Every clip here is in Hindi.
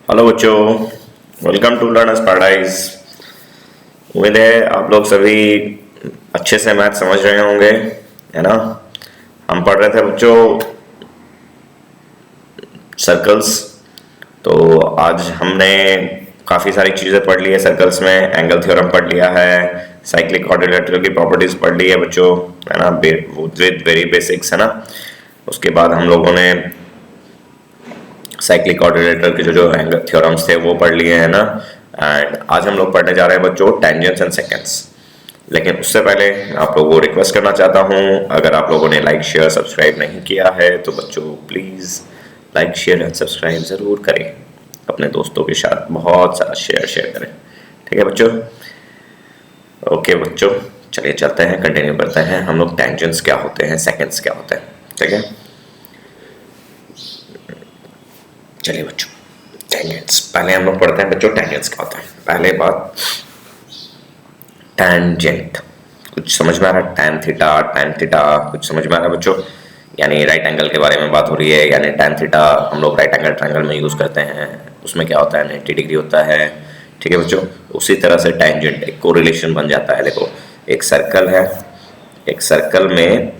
हेलो बच्चों, वेलकम टू लर्नर्स पैराडाइज। उम्मीद है आप लोग सभी अच्छे से मैथ समझ रहे होंगे, है ना। हम पढ़ रहे थे बच्चों सर्कल्स। तो आज हमने काफ़ी सारी चीज़ें पढ़ ली है सर्कल्स में। एंगल थ्योरम पढ़ लिया है, साइक्लिक क्वाड्रिलेटरल की प्रॉपर्टीज पढ़ ली है बच्चों, है ना, विद वेरी बेसिक्स, है ना। उसके बाद हम लोगों ने साइक्लिक क्वाड्रिलेटरल के जो एंगल थ्योरम्स थे वो पढ़ लिए हैं ना। एंड आज हम लोग पढ़ने जा रहे हैं बच्चों टेंजेंट्स एंड सेकेंड्स। लेकिन उससे पहले आप लोगों को रिक्वेस्ट करना चाहता हूँ, अगर आप लोगों ने लाइक शेयर सब्सक्राइब नहीं किया है तो बच्चों please like share and subscribe ज़रूर करें, अपने दोस्तों के साथ बहुत सारा शेयर करें, ठीक है बच्चों। ओके बच्चों, चलिए चलते हैं, कंटिन्यू करते हैं। हम लोग टेंजेंट्स क्या होते हैं, सेकेंड्स क्या होते हैं, ठीक है। चलिए बच्चों, टेंजेंट्स पहले हम लोग पढ़ते हैं बच्चों, टेंजेंट्स क्या होता है। पहले बात, टैंजेंट कुछ समझ में आ रहा है? टैन थीटा कुछ समझ में आ रहा है बच्चों? यानी राइट एंगल के बारे में बात हो रही है। यानी टैन थीटा हम लोग राइट एंगल ट्रायंगल में यूज़ करते हैं, उसमें क्या होता है 90 डिग्री होता है, ठीक है बच्चों। उसी तरह से टैंजेंट एक कोरिलेशन बन जाता है। देखो एक सर्कल है, एक सर्कल में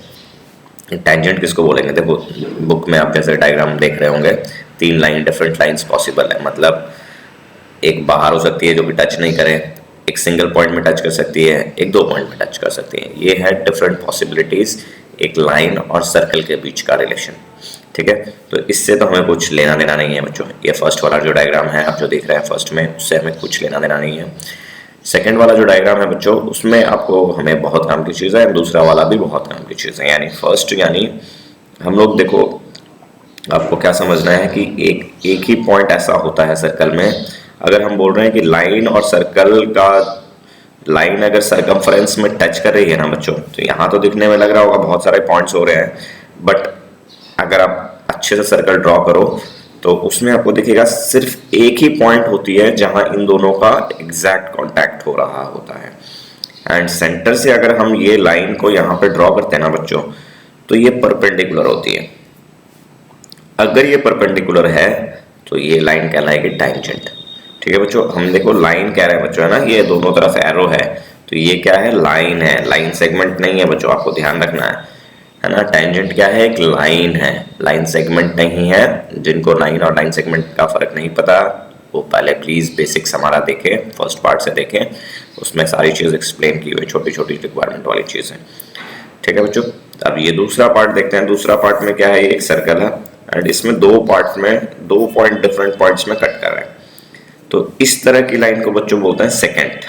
टैंजेंट किसको बोलेंगे? देखो बुक में आप जैसे डायग्राम देख रहे होंगे, 3 लाइन डिफरेंट लाइंस पॉसिबल है। मतलब एक बाहर हो सकती है जो कि टच नहीं करे, एक सिंगल पॉइंट में टच कर सकती है, एक 2 पॉइंट में टच कर सकती है। ये है डिफरेंट पॉसिबिलिटीज एक लाइन और सर्कल के बीच का रिलेशन, ठीक है। तो इससे तो हमें कुछ लेना देना नहीं है बच्चों। ये फर्स्ट वाला जो डायग्राम है आप जो देख रहे हैं फर्स्ट में, उससे हमें कुछ लेना देना नहीं है। सेकेंड वाला जो डायग्राम है बच्चों, उसमें आपको हमें बहुत काम की चीज़ है, दूसरा वाला भी बहुत काम की चीज़ है। यानी फर्स्ट, यानी हम लोग देखो, आपको क्या समझना है कि एक ही पॉइंट ऐसा होता है सर्कल में। अगर हम बोल रहे हैं कि लाइन और सर्कल का, लाइन अगर सरकमफ्रेंस में टच कर रही है ना बच्चों, तो यहाँ तो दिखने में लग रहा होगा बहुत सारे पॉइंट्स हो रहे हैं, बट अगर आप अच्छे से सर्कल ड्रॉ करो तो उसमें आपको दिखेगा सिर्फ एक ही पॉइंट होती है जहां इन दोनों का एग्जैक्ट कांटेक्ट हो रहा होता है। एंड सेंटर से अगर हम ये लाइन को यहाँ पे ड्रॉ करते हैं ना बच्चों, तो ये परपेंडिकुलर होती है। अगर ये परपेंडिकुलर है तो ये लाइन कहलाएगी टैंजेंट, ठीक है बच्चों। हम देखो लाइन कह रहे हैं बच्चों, है ना, ये दोनों तरफ एरो है, तो ये क्या है? लाइन है, लाइन सेगमेंट नहीं है बच्चों, आपको ध्यान रखना है ना। टैंजेंट क्या है? एक लाइन है, लाइन सेगमेंट नहीं है। जिनको लाइन और लाइन सेगमेंट का फर्क नहीं पता वो पहले प्लीज बेसिक्स हमारा देखें, फर्स्ट पार्ट से देखें, उसमें सारी चीज एक्सप्लेन की हुई, छोटी छोटी रिक्वायरमेंट वाली चीजें, ठीक है बच्चों। अब ये दूसरा पार्ट देखते हैं। दूसरा पार्ट में क्या है? ये एक सर्कल है एंड इसमें 2 पार्ट में 2 पॉइंट डिफरेंट पॉइंट्स में कट कर रहे हैं। तो इस तरह की लाइन को बच्चों बोलते हैं सेकेंड,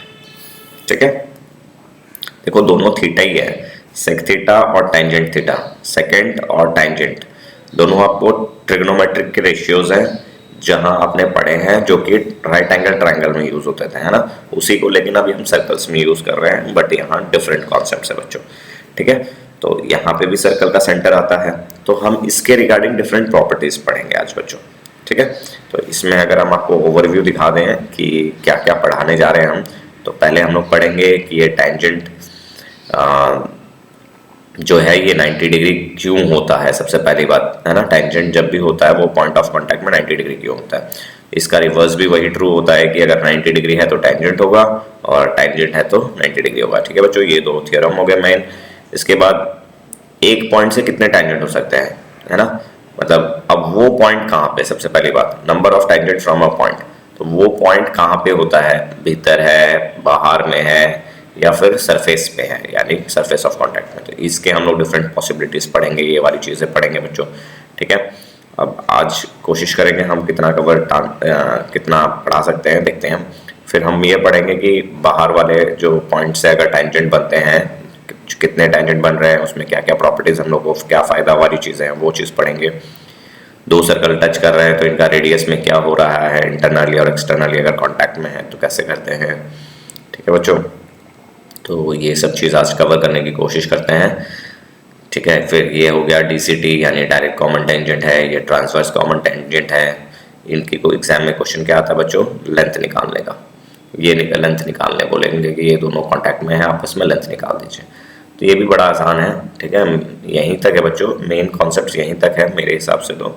ठीक है। देखो दोनों थीटा ही है, सेक थीटा और टेंजेंट थीटा, सेकेंड और टेंजेंट दोनों आपको ट्रिग्नोमेट्रिक के रेशियोज हैं जहां आपने पढ़े हैं, जो कि राइट एंगल ट्रायंगल में यूज होते थे, है ना, उसी को। लेकिन अभी हम सर्कल्स में यूज कर रहे हैं, बट यहाँ डिफरेंट कॉन्सेप्ट है बच्चों, ठीक है। तो यहाँ पे भी सर्कल का सेंटर आता है, तो हम इसके रिगार्डिंग डिफरेंट प्रॉपर्टीज पढ़ेंगे आज बच्चों, ठीक है। तो इसमें अगर हम आपको ओवरव्यू दिखा दें कि क्या क्या पढ़ाने जा रहे हैं हम, तो पहले हम लोग पढ़ेंगे कि ये टैंजेंट जो है ये 90 डिग्री क्यों होता है। सबसे पहली बात है ना, टैंजेंट जब भी होता है वो पॉइंट ऑफ कांटेक्ट में 90 डिग्री क्यों होता है। इसका रिवर्स भी वही ट्रू होता है कि अगर 90 डिग्री है तो टैंजेंट होगा और टैंजेंट है तो 90 डिग्री होगा, ठीक है बच्चों। ये 2 थ्योरम हो गए मेन। इसके बाद एक पॉइंट से कितने टैंजेंट हो सकते हैं, है ना, मतलब अब वो पॉइंट कहाँ पे, सबसे पहली बात number of tangent from a point, तो वो पॉइंट कहाँ पे होता है? भीतर है, बाहर में है, या फिर सरफेस पे है, यानी सरफेस ऑफ कांटेक्ट में। तो इसके हम लोग डिफरेंट पॉसिबिलिटीज पढ़ेंगे, ये वाली चीज़ें पढ़ेंगे बच्चों, ठीक है। अब आज कोशिश करेंगे हम कितना कितना पढ़ा सकते हैं, देखते हैं। फिर हम ये पढ़ेंगे कि बाहर वाले जो पॉइंट से अगर टैंजेंट बनते हैं, कितने टैंजेंट बन रहे हैं, उसमें क्या क्या प्रॉपर्टीज हम लोग को क्या फ़ायदा वाली चीज़ें हैं, वो चीज़ पढ़ेंगे। 2 सर्कल टच कर रहे हैं तो इनका रेडियस में क्या हो रहा है, इंटरनली और एक्सटर्नली अगर कॉन्टैक्ट में है तो कैसे करते हैं, ठीक है बच्चों। तो ये सब चीज़ आज कवर करने की कोशिश करते हैं, ठीक है। फिर ये हो गया डीसीटी, यानी डायरेक्ट कॉमन टेंजेंट है, ये ट्रांसवर्स कॉमन टेंजेंट है। इनकी को एग्जाम में क्वेश्चन क्या आता है बच्चों? लेंथ निकालने का। ये लेंथ निकालने बोलेंगे कि ये दोनों कॉन्टैक्ट में है, आपस में लेंथ निकाल दीजिए। तो ये भी बड़ा आसान है, ठीक है। यहीं तक है बच्चों, मेन कॉन्सेप्ट यहीं तक है मेरे हिसाब से तो।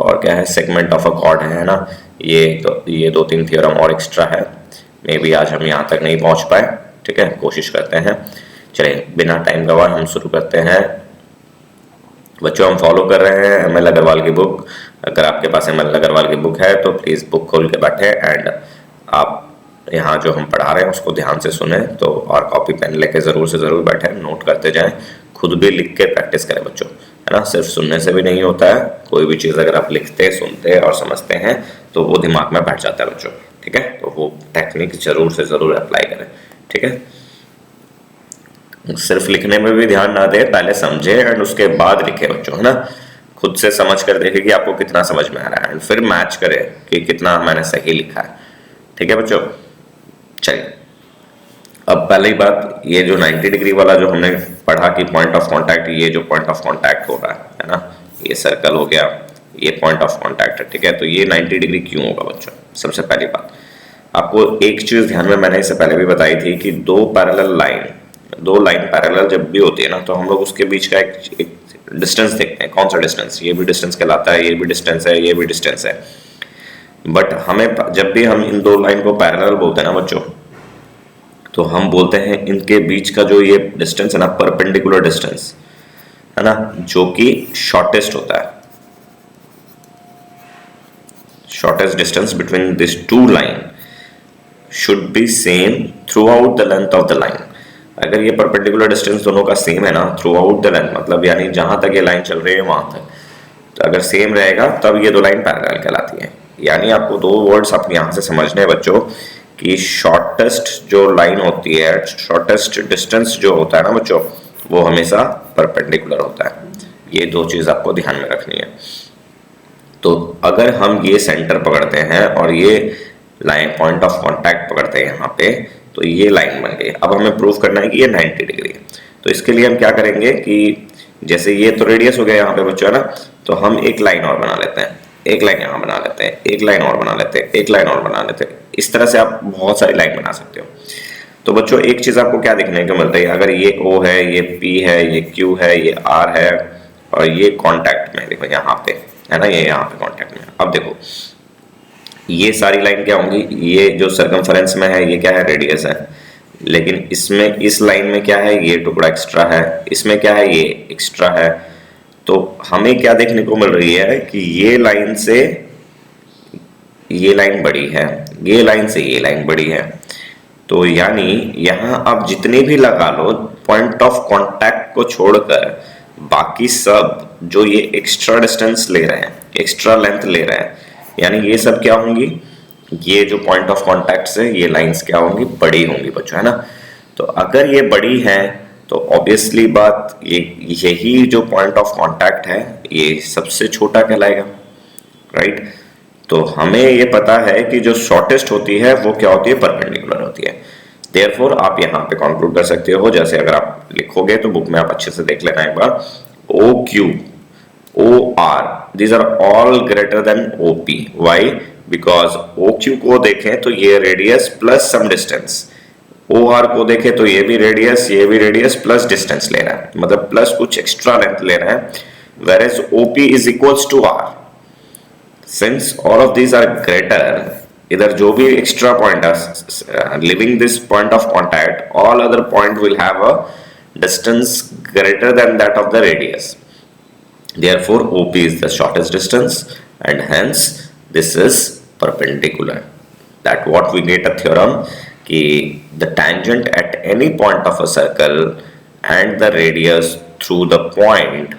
और क्या है, सेगमेंट ऑफ अ कॉर्ड है ना। ये दो तीन थ्योरम और एक्स्ट्रा है, मे बी आज हम यहाँ तक नहीं पहुँच पाए, ठीक है, कोशिश करते हैं। चलिए बिना टाइम गवाए हम शुरू करते हैं। बच्चों हम फॉलो कर रहे हैं एम एल अग्रवाल की बुक। अगर आपके पास एम एल अग्रवाल की बुक है तो प्लीज़ बुक खोल के बैठे एंड आप यहाँ जो हम पढ़ा रहे हैं उसको ध्यान से सुने, तो और कॉपी पेन लेके ज़रूर से ज़रूर बैठे, नोट करते जाएं, खुद भी लिख के प्रैक्टिस करें बच्चों, है ना। सिर्फ सुनने से भी नहीं होता है, कोई भी चीज़ अगर आप लिखते सुनते और समझते हैं तो वो दिमाग में बैठ जाता है बच्चों, ठीक है। तो वो टेक्निक ज़रूर से ज़रूर अप्लाई करें, ठीक है। सिर्फ लिखने में भी ध्यान ना दे, पहले समझे एंड उसके बाद लिखे बच्चों, है ना। खुद से समझ कर देखे कि आपको कितना समझ में आ रहा है एंड फिर मैच करें कि कितना मैंने सही लिखा है, ठीक है बच्चों। चलिए अब पहली बात, ये जो 90 डिग्री वाला जो हमने पढ़ा कि पॉइंट ऑफ कांटेक्ट, ये जो पॉइंट ऑफ कांटेक्ट हो रहा है ना, ये सर्कल हो गया, ये पॉइंट ऑफ कांटेक्ट है, ठीक है। तो ये 90 डिग्री क्यों होगा बच्चों? सबसे पहली बात आपको एक चीज ध्यान में, मैंने इससे पहले भी बताई थी कि दो लाइन पैरेलल जब भी होती है ना, तो हम लोग उसके बीच का एक डिस्टेंस देखते हैं। कौन सा डिस्टेंस? ये भी डिस्टेंस कहलाता है, ये भी डिस्टेंस है, ये भी डिस्टेंस है। बट हमें जब भी हम इन दो लाइन को पैरेलल बोलते हैं ना बच्चों, तो हम बोलते हैं इनके बीच का जो ये डिस्टेंस है ना, परपेंडिकुलर डिस्टेंस है ना, जो कि शॉर्टेस्ट होता है। Shortest distance between this two line should be same throughout the length of the line. अगर ये परपेंडिकुलर डिस्टेंस दोनों का सेम है ना थ्रू आउट द लेंथ, मतलब यानी जहां तक ये लाइन चल रही है वहां तक, तो अगर सेम रहेगा तब ये दो लाइन पैरेलल कहलाती है। यानी आपको दो वर्ड्स आप यहां से समझने हैं बच्चों कि शॉर्टेस्ट जो लाइन होती है, शॉर्टेस्ट डिस्टेंस जो होता है ना बच्चों, वो हमेशा परपेंडिकुलर होता है। ये दो चीज आपको ध्यान में रखनी है। तो अगर हम ये सेंटर पकड़ते हैं और ये लाइन पॉइंट ऑफ कांटेक्ट पकड़ते हैं यहाँ पे, तो ये लाइन बन गई। अब हमें प्रूव करना है कि ये 90 डिग्री है। तो इसके लिए हम क्या करेंगे कि जैसे ये तो रेडियस हो गया यहाँ पे बच्चों, है ना, तो हम एक लाइन और बना लेते हैं, एक लाइन यहाँ बना लेते हैं, एक लाइन और बना लेते हैं, एक लाइन और बना लेते हैं। इस तरह से आप बहुत सारी लाइन बना सकते हो। तो बच्चों एक चीज आपको क्या दिखने को मिल रही है, अगर ये O है, ये P है, ये Q है, ये R है और ये कांटेक्ट में, देखो यहाँ पे है ना, ये यहाँ पे कांटेक्ट में। अब देखो ये सारी लाइन क्या होंगी, ये जो सर्कमफरेंस में है ये क्या है, रेडियस है। लेकिन इसमें इस लाइन में क्या है, ये टुकड़ा एक्स्ट्रा है, इसमें क्या है, ये एक्स्ट्रा है। तो हमें क्या देखने को मिल रही है कि ये लाइन से ये लाइन बड़ी है, ये लाइन से ये लाइन बड़ी है। तो यानी यहां आप जितने भी लगा लो पॉइंट ऑफ कांटेक्ट को छोड़कर बाकी सब जो ये एक्स्ट्रा डिस्टेंस ले रहे हैं, एक्स्ट्रा लेंथ ले रहे हैं, यानी ये सब क्या होंगी, ये जो पॉइंट ऑफ कांटेक्ट से ये लाइंस क्या होंगी, बड़ी होंगी बच्चों, है ना। तो अगर ये बड़ी है तो ऑब्वियसली बात ये यही जो पॉइंट ऑफ कांटेक्ट है ये सबसे छोटा कहलाएगा, राइट। तो हमें ये पता है कि जो शॉर्टेस्ट होती है वो क्या होती है, परपेंडिकुलर होती है। देयरफॉर आप यहाँ पे कंक्लूड कर सकते हो, जैसे अगर आप लिखोगे तो बुक में आप अच्छे से देख लेना एक बार, OQ, OR, these are all greater than OP. Why? Because OQ को देखें तो ये radius plus some distance, OR को देखें तो ये भी रेडियस प्लस डिस्टेंस ले रहा है, मतलब प्लस कुछ एक्स्ट्रा लेंथ ले रहा है। whereas OP is equals to R. Since all of these are greater, इधर जो भी एक्स्ट्रा पॉइंट है living this point of contact, all other point will have a distance greater than that of the radius. Therefore OP is the shortest distance and hence this is perpendicular. That what we get a theorem कि the tangent at any point of a circle and the radius through the point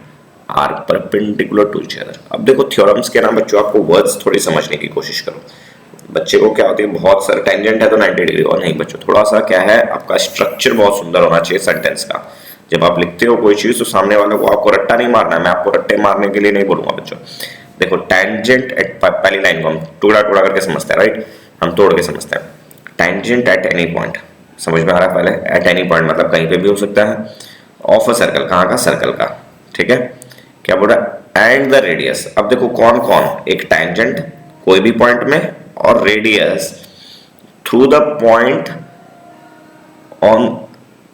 are perpendicular to each other. अब देखो थ्योरम्स के नाम बच्चों, आपको वर्ड्स थोड़ी समझने की कोशिश करो। बच्चे को क्या होती है, बहुत सारे टेंजेंट है तो 90 डिग्री, और नहीं बच्चों थोड़ा सा क्या है, आपका स्ट्रक्चर बहुत सुंदर होना चाहिए सेंटेंस का। जब आप लिखते हो कोई चीज तो सामने वाले को आपको रट्टा नहीं मारना है, मैं आपको रट्टे मारने के लिए नहीं बोलूंगा बच्चों। देखो टेंजेंट एट, पहली लाइन को हम टुकड़ा टुकड़ा करके समझते हैं, राइट, हम तोड़ के समझते हैं। टेंजेंट एट एनी पॉइंट, समझ में आ रहा है पहले, एट एनी पॉइंट मतलब कहीं पे भी हो सकता है, ऑफ अ सर्कल, कहाँ का, सर्कल का, ठीक है। क्या बोल रहा है, एंड द रेडियस। अब देखो कौन कौन, एक टेंजेंट कोई भी पॉइंट में और radius through the point on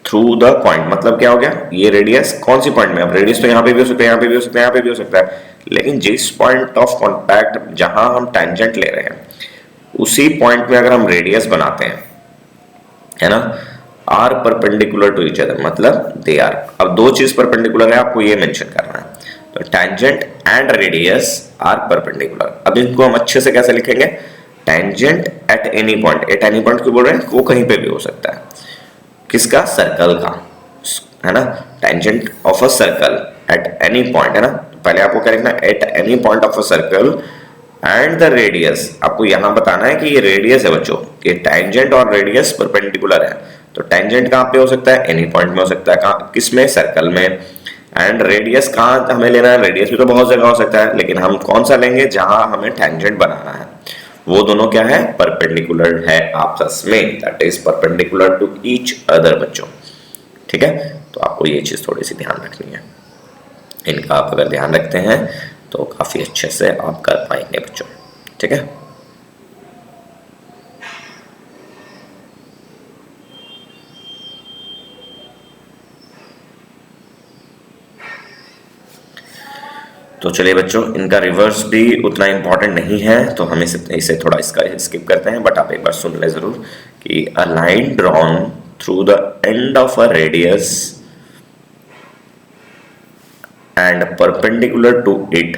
through the point, मतलब क्या हो गया, ये रेडियस कौन सी पॉइंट में, अब रेडियस तो यहाँ पे भी हो सकता है, यहाँ पे भी हो सकता है, यहाँ पे भी हो सकता है, लेकिन जिस पॉइंट ऑफ कॉन्टैक्ट जहां हम टेंजेंट ले रहे हैं उसी पॉइंट में अगर हम रेडियस बनाते हैं, है ना, are perpendicular to each other, मतलब दे आर, अब दो चीज परपेंडिकुलर है, आपको ये मेंशन करना है। तो tangent and radius are perpendicular. अब इनको हम अच्छे से कैसे लिखेंगे, tangent at any point, at any point क्यों बोल रहे हैं, वो कहीं पे भी हो सकता है, किसका, सर्कल का, है ना, tangent of a circle eight any point, है ना। पहले आपको क्या लिखना है, eight any point of a circle and the radius, आपको यहां बताना है कि ये रेडियस है बच्चों, कि टेंजेंट और रेडियस परपेंडिकुलर है। तो टेंजेंट कहां पे हो सकता है, एनी पॉइंट में हो सकता है, कहां, किसमें, सर्कल में। एंड रेडियस कहां हमें लेना है, रेडियस भी तो बहुत जगह हो सकता है, लेकिन हम कौन सा लेंगे, जहां हमें टेंजेंट बनाना है, वो दोनों क्या है, परपेंडिकुलर है आपस में, that is perpendicular to each other बच्चों। ठीक है, तो आपको ये चीज थोड़ी सी ध्यान रखनी है, इनका आप अगर ध्यान रखते हैं तो काफी अच्छे से आप कर पाएंगे बच्चों। ठीक है, तो चलिए बच्चों, इनका रिवर्स भी उतना इंपॉर्टेंट नहीं है, तो हम इसे थोड़ा इसका स्किप करते हैं, बट आप एक बार सुन ले जरूर कि a line drawn through the end of a radius and perpendicular to it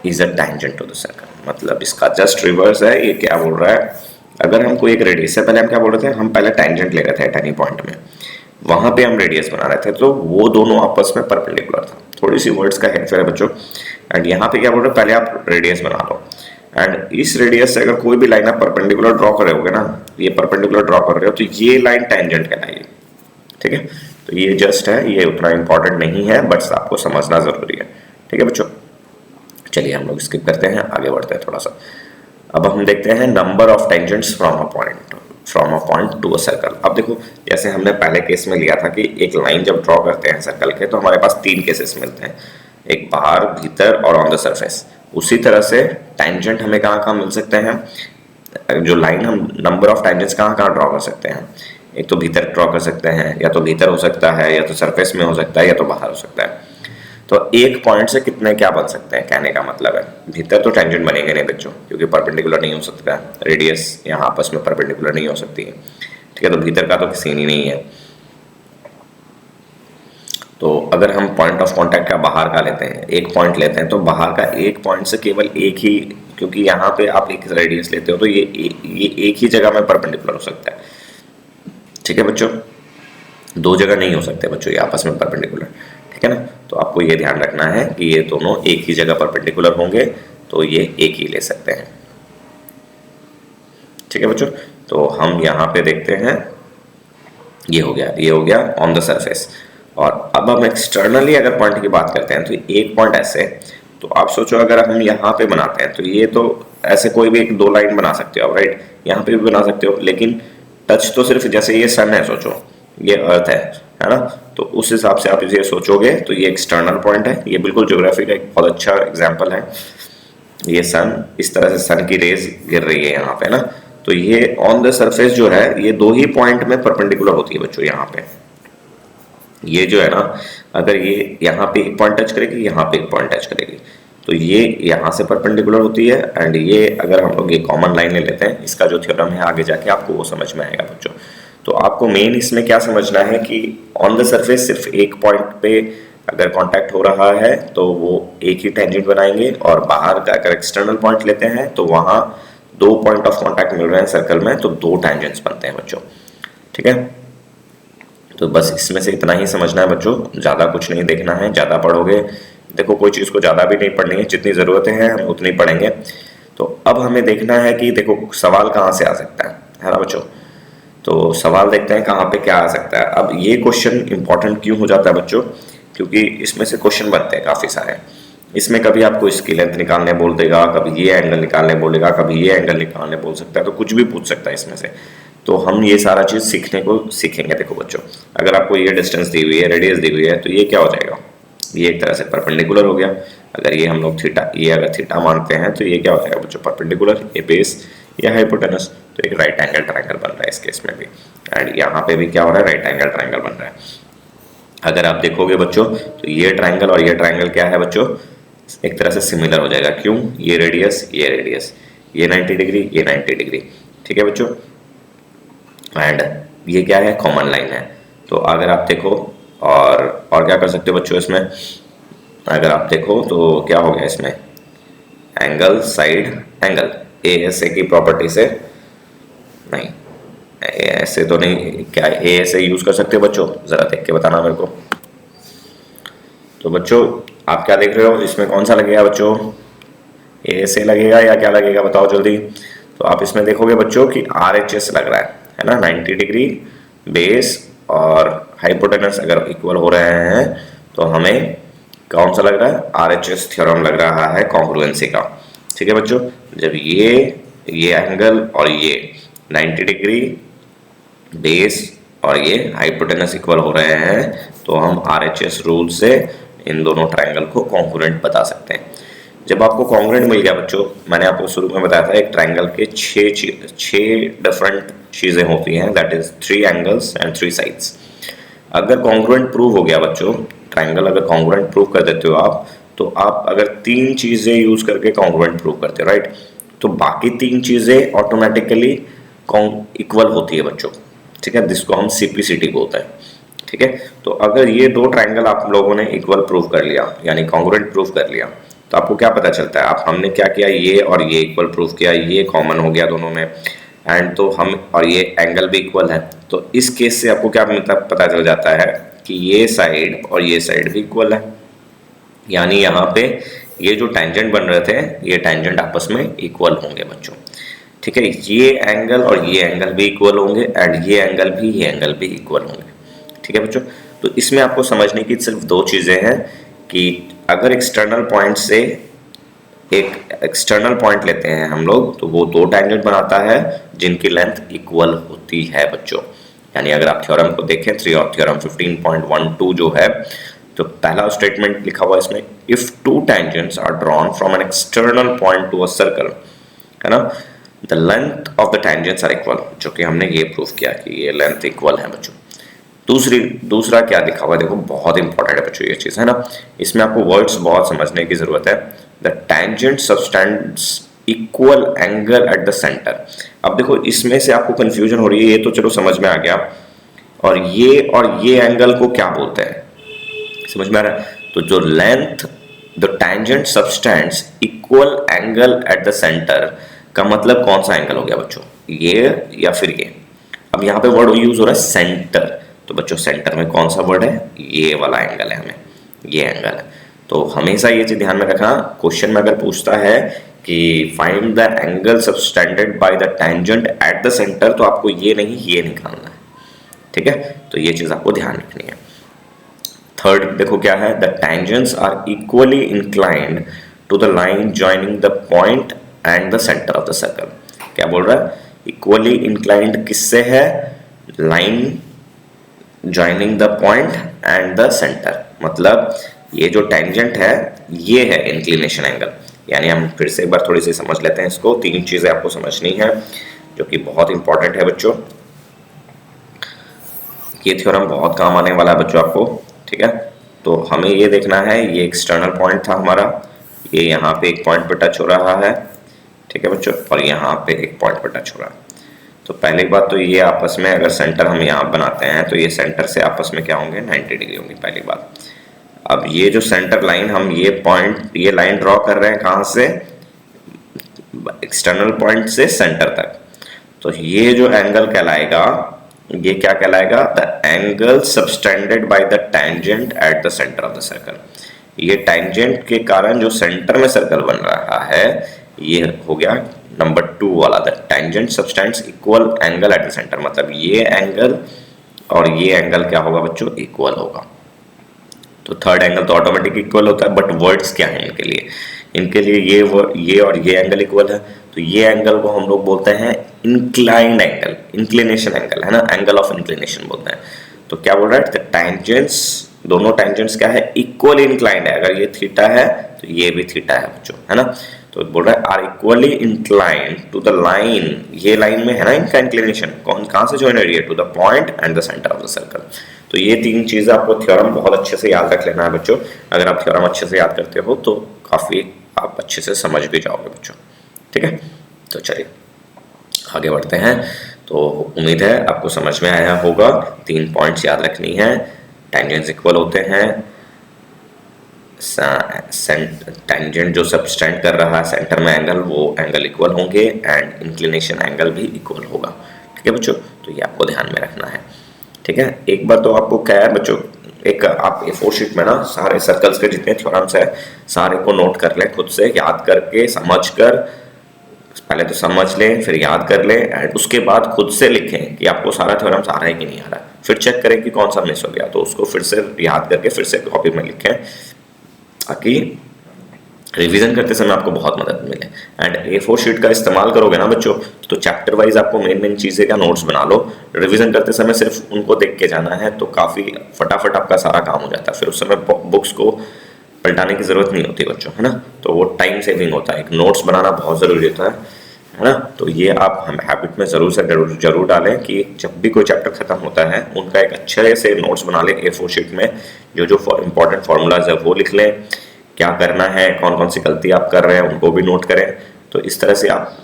is a tangent to the circle. मतलब इसका जस्ट रिवर्स है, ये क्या बोल रहा है, अगर हम कोई एक रेडियस से, पहले हम क्या बोल रहे थे, हम पहले टेंजेंट ले रहे थे एट एनी पॉइंट में, वहां पे हम रेडियस बना रहे थे, तो वो दोनों आपस में परपेंडिकुलर था। थोड़ी सी वर्ड्स का हेरफेर है बच्चों। एंड यहाँ पे क्या बोल रहे हैं, पहले आप रेडियस बना लो, एंड इस रेडियस से अगर कोई भी लाइन आप परपेंडिकुलर ड्रॉ कर रहे होगे ना, ये परपेंडिकुलर ड्रॉ कर रहे हो, तो ये लाइन टेंजेंट कहलाएगी। ठीक है, तो ये जस्ट है, ये उतना इंपॉर्टेंट नहीं है, बट आपको समझना जरूरी है। ठीक है बच्चों, चलिए हम लोग स्किप करते हैं, आगे बढ़ते हैं थोड़ा सा। अब हम देखते हैं number of tangents from a point to a circle. अब देखो, जैसे हमने पहले केस में लिया था कि एक लाइन जब ड्रॉ करते हैं सर्कल के, तो हमारे पास तीन केसेस मिलते हैं, एक बाहर, भीतर और ऑन द सरफेस। उसी तरह से टेंजेंट हमें कहाँ कहाँ मिल सकते हैं, जो लाइन हम नंबर ऑफ टेंजेंट्स कहाँ कहाँ ड्रॉ कर सकते हैं, एक तो भीतर ड्रॉ कर सकते हैं, या तो भीतर हो सकता है, या तो सरफेस में हो सकता है, या तो बाहर हो सकता है। तो एक पॉइंट से कितने क्या बन सकते हैं, कहने का मतलब है, भीतर तो टेंजेंट बनेंगे नहीं बच्चों, क्योंकि परपेंडिकुलर नहीं हो सकता, रेडियस यहाँ आपस में परपेंडिकुलर नहीं हो सकती है। ठीक है, तो भीतर का तो सीन ही नहीं है। तो अगर हम पॉइंट ऑफ कांटेक्ट का बाहर का लेते हैं, एक पॉइंट लेते हैं, तो बाहर का एक पॉइंट से केवल एक ही, क्योंकि यहाँ पे आप एक रेडियस लेते हो, तो ये एक ही जगह में परपेंडिकुलर हो सकता है। ठीक है बच्चों, दो जगह नहीं हो सकते बच्चों ये आपस में परपेंडिकुलर। ठीक है ना, तो आपको ये ध्यान रखना है कि ये दोनों एक ही जगह परपेंडिकुलर होंगे, तो ये एक ही ले सकते हैं। ठीक है बच्चों, तो हम यहाँ पे देखते हैं, ये हो गया ऑन द सरफेस। और अब हम एक्सटर्नली अगर पॉइंट की बात करते हैं, तो एक पॉइंट ऐसे, तो आप सोचो अगर हम यहाँ पे बनाते हैं, तो ये तो ऐसे कोई भी एक दो लाइन बना सकते हो आप, राइट, यहाँ पे भी बना सकते हो, लेकिन टच तो सिर्फ, जैसे ये सन है, सोचो ये अर्थ है ना, तो उस हिसाब से आप इसे सोचोगे तो ये एक्सटर्नल पॉइंट है। ये बिल्कुल ज्योग्राफी का एक बहुत अच्छा एग्जांपल है। ये सन, इस तरह से सन की रेज गिर रही है यहाँ पे ना, तो ये ऑन द सरफेस जो है, ये दो ही पॉइंट में परपेंडिकुलर होती है बच्चों। यहाँ पे ये जो है ना, अगर ये यहाँ पे एक पॉइंट टच करेगी, यहाँ पे एक पॉइंट टच करेगी, तो ये यहाँ से परपेंडिकुलर होती है। एंड ये अगर हम लोग ये कॉमन लाइन ले लेते हैं, इसका जो थ्योरम है आगे जाके आपको वो समझ में आएगा बच्चों। तो आपको मेन इसमें क्या समझना है कि ऑन द सरफेस सिर्फ एक पॉइंट पे अगर कांटेक्ट हो रहा है तो वो एक ही टेंजेंट बनाएंगे, और बाहर का अगर एक्सटर्नल पॉइंट लेते हैं तो वहाँ दो पॉइंट ऑफ कांटेक्ट मिल रहे हैं सर्कल में, तो दो टेंजेंट्स बनते हैं बच्चों। ठीक है, तो बस इसमें से इतना ही समझना है बच्चों, ज़्यादा कुछ नहीं देखना है। ज़्यादा पढ़ोगे, देखो कोई चीज़ को ज़्यादा भी नहीं पढ़नी है, जितनी ज़रूरतें हैं हम उतनी पढ़ेंगे। तो अब हमें देखना है कि देखो सवाल कहाँ से आ सकता है ना बच्चों। तो सवाल देखते हैं कहाँ पे क्या आ सकता है। अब ये क्वेश्चन इंपॉर्टेंट क्यों हो जाता है बच्चों, क्योंकि इसमें से क्वेश्चन बनते हैं काफ़ी सारे। इसमें कभी आपको इसकी लेंथ निकालने बोल देगा, कभी ये एंगल निकालने बोलेगा, कभी ये एंगल निकालने बोल सकता है, तो कुछ भी पूछ सकता है इसमें से। तो हम ये सारा चीज़ सीखने को सीखेंगे। देखो बच्चों, अगर आपको ये डिस्टेंस दी हुई है, रेडियस दी हुई है, तो ये क्या हो जाएगा, ये एक तरह से परपेंडिकुलर हो गया। अगर ये हम लोग थीटा, ये अगर थीटा मानते हैं, तो ये क्या हो जाएगा बच्चों, परपेंडिकुलर, ये बेस या हाइपोटेनस, तो एक राइट एंगल ट्रायंगल बन रहा है इस केस में भी। एंड यहाँ पे भी क्या हो रहा है, राइट एंगल ट्रायंगल बन रहा है। अगर आप देखोगे बच्चों, तो ये ट्रायंगल और ये ट्रायंगल क्या है बच्चों, एक तरह से सिमिलर हो जाएगा। क्यों? ये रेडियस, ये 90 डिग्री, ये 90 डिग्री। ठीक है बच्चों, एंड ये क्या है? कॉमन लाइन है। तो अगर आप देखो और क्या कर सकते हो बच्चों इसमें, अगर आप देखो तो क्या हो गया इसमें, angle side angle, A S A की प्रॉपर्टी से, नहीं ऐसे तो नहीं, क्या ए एस ए यूज कर सकते हो बच्चों? जरा देख के बताना मेरे को। तो बच्चों आप क्या देख रहे हो, इसमें कौन सा लगेगा बच्चों? ए एस ए लगेगा या क्या लगेगा बताओ जल्दी। तो आप इसमें देखोगे बच्चों कि आर एच एस लग रहा है ना, 90 डिग्री बेस और हाइपोटेनस अगर इक्वल हो रहे हैं तो हमें कौन सा लग रहा है? आर एच एस थ्योरम लग रहा है कॉन्ग्रुएंसी का। ठीक है बच्चों, जब ये एंगल और ये 90 डिग्री बेस और ये हाइपोटेनस इक्वल हो रहे हैं तो हम आर एच एस रूल से इन दोनों ट्रायंगल को कॉन्ग्रुएंट बता सकते हैं। जब आपको कॉन्ग्रुएंट मिल गया बच्चों, मैंने आपको शुरू में बताया था एक ट्रायंगल के छह डिफरेंट चीजें होती हैं, that is 3 angles and 3 sides. अगर कॉन्ग्रुएंट प्रूव हो गया बच्चों, ट्रायंगल अगर कॉन्ग्रुएंट प्रूव कर देते हो आप, तो आप अगर 3 चीजें यूज करके कॉन्ग्रुएंट प्रूव करते हो, राइट, तो बाकी 3 चीजें ऑटोमेटिकली इक्वल होती है बच्चों। ठीक है, जिसको हम सीपीसीटी बोलते हैं। ठीक है, तो अगर ये 2 ट्रायंगल आप लोगों ने इक्वल प्रूव कर लिया, यानी कॉन्ग्रुएंट प्रूव कर लिया, तो आपको क्या पता चलता है? आप हमने क्या किया, ये और ये इक्वल प्रूव किया, ये कॉमन हो गया दोनों में, एंड तो हम और ये एंगल भी इक्वल है। तो इस केस से आपको क्या मतलब पता चल जाता है कि ये साइड और ये साइड भी इक्वल है, यानी यहाँ पे ये जो टेंजेंट बन रहे थे ये टेंजेंट आपस में इक्वल होंगे बच्चों। ठीक है, ये एंगल और ये एंगल भी इक्वल होंगे एंड ये एंगल भी इक्वल होंगे। ठीक है बच्चों, तो इसमें आपको समझने की सिर्फ 2 चीजें हैं कि अगर एक्सटर्नल पॉइंट से एक एक्सटर्नल पॉइंट लेते हैं हम लोग तो वो 2 टेंजेंट बनाता है जिनकी लेंथ इक्वल होती है बच्चों। यानी अगर आप थ्योरम को देखें, थ्योरम 15.12 जो है, तो पहला स्टेटमेंट लिखा हुआ इसमें, if 2 tangents are drawn from an external point to a circle, है ना, the length of the tangents are equal, जो कि हमने ये प्रूव किया कि ये लेंथ इक्वल है बच्चों। दूसरा क्या लिखा हुआ है, देखो बहुत इंपॉर्टेंट है बच्चों ये चीज, है ना, इसमें आपको वर्ड्स बहुत समझने की जरूरत है। The tangent subtends equal angle at the centre. अब देखो इसमें से आपको कंफ्यूजन हो रही है, ये तो चलो समझ में आ गया, और ये एंगल को क्या बोलते हैं, समझ में आ रहा है? तो जो length, the tangent subtends equal angle at the centre का मतलब कौन सा एंगल हो गया बच्चों, ये या फिर ये। अब यहाँ पे वर्ड यूज हो रहा है सेंटर, तो बच्चों सेंटर में कौन सा वर्ड है, ये वाला एंगल है, हमें ये एंगल है। तो हमेशा ये चीज ध्यान में रखना, क्वेश्चन में अगर पूछता है कि find the angle subtended by the tangent at the centre, तो आपको ये नहीं ये निकालना है। ठीक है, तो ये चीज आपको ध्यान रखनी है। थर्ड देखो क्या है, the tangents are equally inclined to the line joining the point and the centre of the circle. क्या बोल रहा है, इक्वली इंक्लाइंड किससे है, line joining the point and the centre, मतलब ये जो टेंजेंट है ये है इंक्लिनेशन एंगल। यानी हम फिर से एक बार थोड़ी सी समझ लेते हैं इसको, 3 चीजें आपको समझनी है जो कि बहुत इंपॉर्टेंट है बच्चों। ये थ्योरम बहुत काम आने वाला है बच्चों आपको। ठीक है, तो हमें ये देखना है, ये एक्सटर्नल पॉइंट था हमारा, ये यहाँ पे एक पॉइंट पे टच हो रहा है, ठीक है बच्चों, और यहाँ पे एक पॉइंट पे टच हो रहा है। तो पहली बात तो ये आपस में अगर सेंटर हम यहाँ बनाते हैं तो ये सेंटर से आपस में क्या होंगे, 90 डिग्री होंगे पहली बात। अब ये जो सेंटर लाइन हम ये पॉइंट ये लाइन ड्रॉ कर रहे हैं कहाँ से, एक्सटर्नल पॉइंट से सेंटर तक, तो ये जो एंगल कहलाएगा ये क्या कहलाएगा, the angle subtended by the tangent at the centre of the circle. ये टेंजेंट के कारण जो सेंटर में सर्कल बन रहा है ये हो गया नंबर 2 वाला, the tangent subtends equal angle at the centre, मतलब ये एंगल और ये एंगल क्या होगा बच्चों, इक्वल होगा। तो थर्ड एंगल तो ऑटोमेटिक इक्वल होता है, बट वर्ड्स क्या है इनके लिए ये और ये एंगल इक्वल है, तो ये एंगल को हम लोग बोलते हैं इंक्लाइंड एंगल, इंक्लिनेशन एंगल, है ना, एंगल ऑफ इंक्लिनेशन बोलते हैं। तो क्या बोल रहा है, द टेंजेंट्स, दोनों टेंजेंट्स क्या है, इक्वली इंक्लाइंड है, अगर ये थीटा है तो ये भी थीटा है बच्चों, है ना। तो बोल रहा है are equally inclined to the line, ये लाइन में है ना इनका इंक्लिनेशन, कहाँ से ज्वाइन हो रही है, to the point and the centre of the circle. तो ये 3 चीजें आपको थ्योरम बहुत अच्छे से याद रख लेना है बच्चों। अगर आप थ्योरम अच्छे से याद करते हो तो काफ़ी आप अच्छे से समझ भी जाओगे बच्चों। ठीक है, तो चलिए आगे बढ़ते हैं। तो उम्मीद है आपको समझ में आया होगा। 3 पॉइंट्स याद रखनी है। टेंजेंट्स इक्वल होते हैं, टेंजेंट जो सबटेंड कर रहा है सेंटर में एंगल, वो एंगल इक्वल होंगे एंड इंक्लिनेशन एंगल भी इक्वल होगा। ठीक है बच्चों, तो ये आपको ध्यान में रखना है। ठीक है, एक बार तो आपको क्या है बच्चों, एक आप A4 शीट में ना सारे सर्कल्स के जितने थ्योरम्स है सारे को नोट कर लें, खुद से याद करके समझ कर, पहले तो समझ लें फिर याद कर लें एंड उसके बाद खुद से लिखें कि आपको सारा थ्योरम्स आ रहा है कि नहीं आ रहा है। फिर चेक करें कि कौन सा मिस हो गया, तो उसको फिर से याद करके फिर से कॉपी में लिखें ताकि रिवीजन करते समय आपको बहुत मदद मिले। एंड A4 शीट का इस्तेमाल करोगे ना बच्चों, तो चैप्टर वाइज आपको मेन चीज़ें का नोट्स बना लो। रिवीजन करते समय सिर्फ उनको देख के जाना है, तो काफ़ी फटाफट आपका सारा काम हो जाता है। फिर उस समय बुक्स को पलटाने की ज़रूरत नहीं होती बच्चों, है ना। तो वो टाइम सेविंग होता है। एक नोट्स बनाना बहुत ज़रूरी होता है ना। तो ये आप हम हैबिट में ज़रूर से जरूर डालें कि जब भी कोई चैप्टर खत्म होता है उनका एक अच्छे से नोट्स बना लें A4 शीट में। जो इंपॉर्टेंट फार्मूलाज है वो लिख लें, क्या करना है, कौन कौन सी गलती आप कर रहे हैं उनको भी नोट करें। तो इस तरह से आप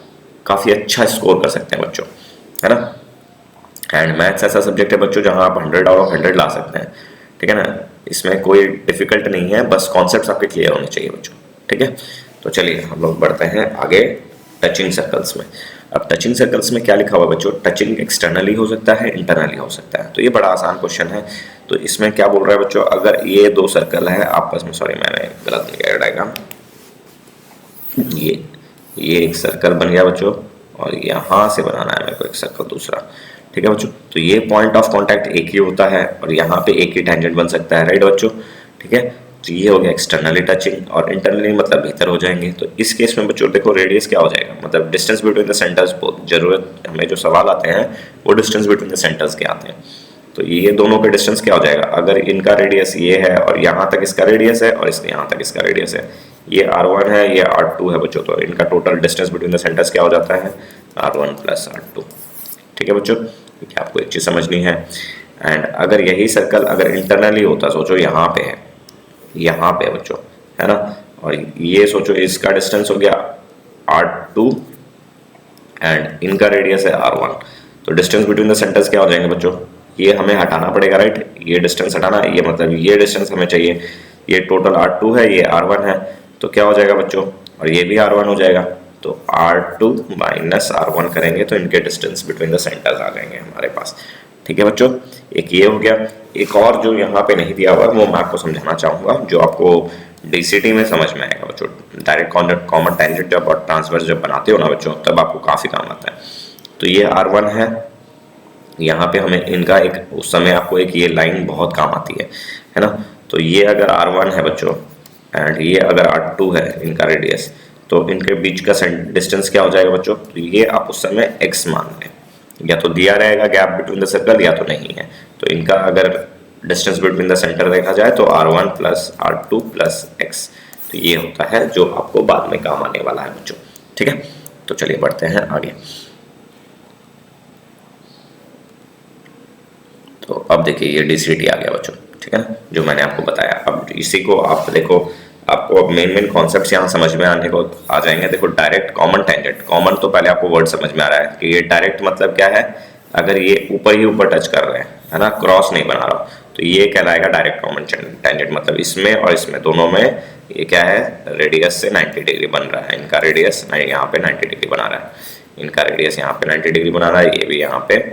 काफ़ी अच्छा स्कोर कर सकते हैं बच्चों, है ना। एंड मैथ्स ऐसा सब्जेक्ट है बच्चों जहां आप 100 आउट ऑफ 100 ला सकते हैं। ठीक है ना, इसमें कोई डिफिकल्ट नहीं है, बस कॉन्सेप्ट्स आपके क्लियर होने चाहिए बच्चों। ठीक है, तो चलिए हम लोग बढ़ते हैं आगे टचिंग सर्कल्स में। अब टचिंग सर्कल्स में क्या लिखा हुआ बच्चों, टचिंग एक्सटर्नली हो सकता है, इंटरनली हो सकता है। तो ये बड़ा आसान क्वेश्चन है। तो इसमें क्या बोल रहा है बच्चों, अगर ये 2 सर्कल है आपस में, सॉरी मैंने गलत लिखा डायग्राम, ये एक सर्कल बन गया बच्चों और यहाँ से बनाना है मेरे को एक सर्कल दूसरा। ठीक है बच्चों, तो ये पॉइंट ऑफ कांटेक्ट एक ही होता है और यहाँ पे एक ही टेंजेंट बन सकता है, राइट बच्चों। ठीक है, तो ये हो गया एक्सटर्नली टचिंग और इंटरनली मतलब भीतर हो जाएंगे। तो इस केस में बच्चों देखो रेडियस क्या हो जाएगा, मतलब डिस्टेंस बिटवीन द सेंटर्स। बहुत जरूरत हमें जो सवाल आते हैं वो डिस्टेंस बिटवीन द सेंटर्स के आते हैं। तो ये दोनों का डिस्टेंस क्या हो जाएगा, अगर इनका रेडियस ये है और यहाँ तक इसका रेडियस है और इसके यहाँ तक इसका रेडियस है, ये R1 है ये R2 है बच्चों, तो इनका total distance between the centres क्या हो जाता है, R1 प्लस R2। ठीक है बच्चों, क्योंकि आपको एक चीज़ समझनी है। एंड अगर यही सर्कल अगर इंटरनली होता, सोचो यहाँ पे है, यहाँ पे बच्चों, है ना, और ये सोचो इसका डिस्टेंस हो गया R2 एंड इनका रेडियस है R1, तो डिस्टेंस बिटवीन द सेंटर्स क्या हो जाएंगे बच्चों, ये हमें हटाना पड़ेगा, राइट। ये डिस्टेंस हटाना, ये मतलब ये डिस्टेंस हमें चाहिए। ये टोटल R2 है, ये R1 है, तो क्या हो जाएगा बच्चों, और ये भी R1 हो जाएगा, तो R2 माइनस R1 करेंगे तो इनके डिस्टेंस बिटवीन द सेंटर्स आ जाएंगे हमारे पास। ठीक है बच्चों, एक ये हो गया। एक और जो यहाँ पे नहीं दिया हुआ वो मैं आपको समझाना चाहूँगा, जो आपको DCT में समझ में आएगा बच्चों। डायरेक्ट कॉमन टेंजेंट जब और ट्रांसवर्स जब बनाते हो ना बच्चों, तब आपको काफ़ी काम आता है। तो ये R1 है, यहाँ पे हमें इनका एक, उस समय आपको एक ये लाइन बहुत काम आती है ना। तो ये अगर R1 है बच्चों एंड ये अगर R2 है इनका रेडियस, तो इनके बीच का डिस्टेंस क्या हो जाएगा बच्चों, तो ये आप उस समय x मान लें, या तो दिया रहेगा गैप बिटवीन द सर्कल या तो नहीं है। तो इनका अगर डिस्टेंस बिटवीन द सेंटर देखा जाए तो R1 plus R2 plus x, तो ये होता है जो आपको बाद में काम आने वाला है बच्चों। ठीक है, तो चलिए बढ़ते हैं आगे। तो अब देखिए ये DCT आ गया बच्चों, ठीक है ना, जो मैंने आपको बताया। अब इसी को आप देखो, आपको अब मेन कॉन्सेप्ट्स यहाँ समझ में आने को आ जाएंगे। देखो डायरेक्ट कॉमन टेंजेंट, कॉमन तो पहले आपको वर्ड समझ में आ रहा है कि ये डायरेक्ट मतलब क्या है, अगर ये ऊपर ही ऊपर टच कर रहे हैं, है ना, क्रॉस नहीं बना रहा, तो ये कहलाएगा डायरेक्ट कॉमन टेंजेंट। मतलब इसमें और इसमें दोनों में ये क्या है, रेडियस से 90 डिग्री बन रहा है। इनका रेडियस यहाँ पे 90 डिग्री बना रहा है, इनका रेडियस यहाँ पे 90 डिग्री बना रहा है, ये भी यहाँ पे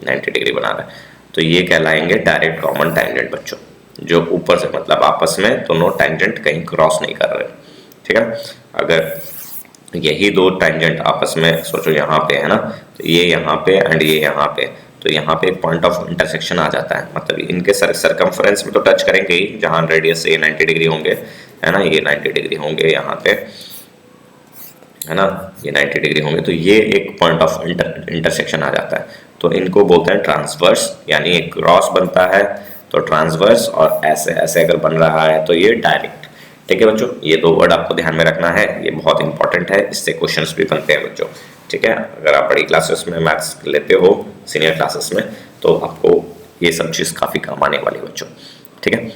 90 डिग्री बना रहा है। तो ये कहलाएंगे डायरेक्ट कॉमन टेंजेंट बच्चों, जो ऊपर से मतलब आपस में दोनों टेंजेंट कहीं क्रॉस नहीं कर रहे। ठीक है, अगर यही 2 टेंजेंट आपस में सोचो यहाँ पे है ना, तो ये यहाँ पे एंड ये यहाँ पे, तो यहाँ पे एक पॉइंट ऑफ इंटरसेक्शन आ जाता है। मतलब इनके सरकमफ्रेंस में तो टच करेंगे ही, जहाँ रेडियस से 90 डिग्री होंगे, है ना, ये 90 डिग्री होंगे यहाँ पे, है ना, ये 90 डिग्री होंगे, तो ये एक पॉइंट ऑफ इंटरसेक्शन आ जाता है। तो इनको बोलते हैं ट्रांसवर्स, यानी एक क्रॉस बनता है तो ट्रांसवर्स, और ऐसे ऐसे अगर बन रहा है तो ये डायरेक्ट। ठीक है बच्चों, ये 2 वर्ड आपको ध्यान में रखना है, ये बहुत इंपॉर्टेंट है, इससे क्वेश्चंस भी बनते हैं बच्चों। ठीक है, अगर आप बड़ी क्लासेस में मैथ्स लेते हो, सीनियर क्लासेस में, तो आपको ये सब चीज़ काफ़ी काम आने वाली है बच्चों। ठीक है,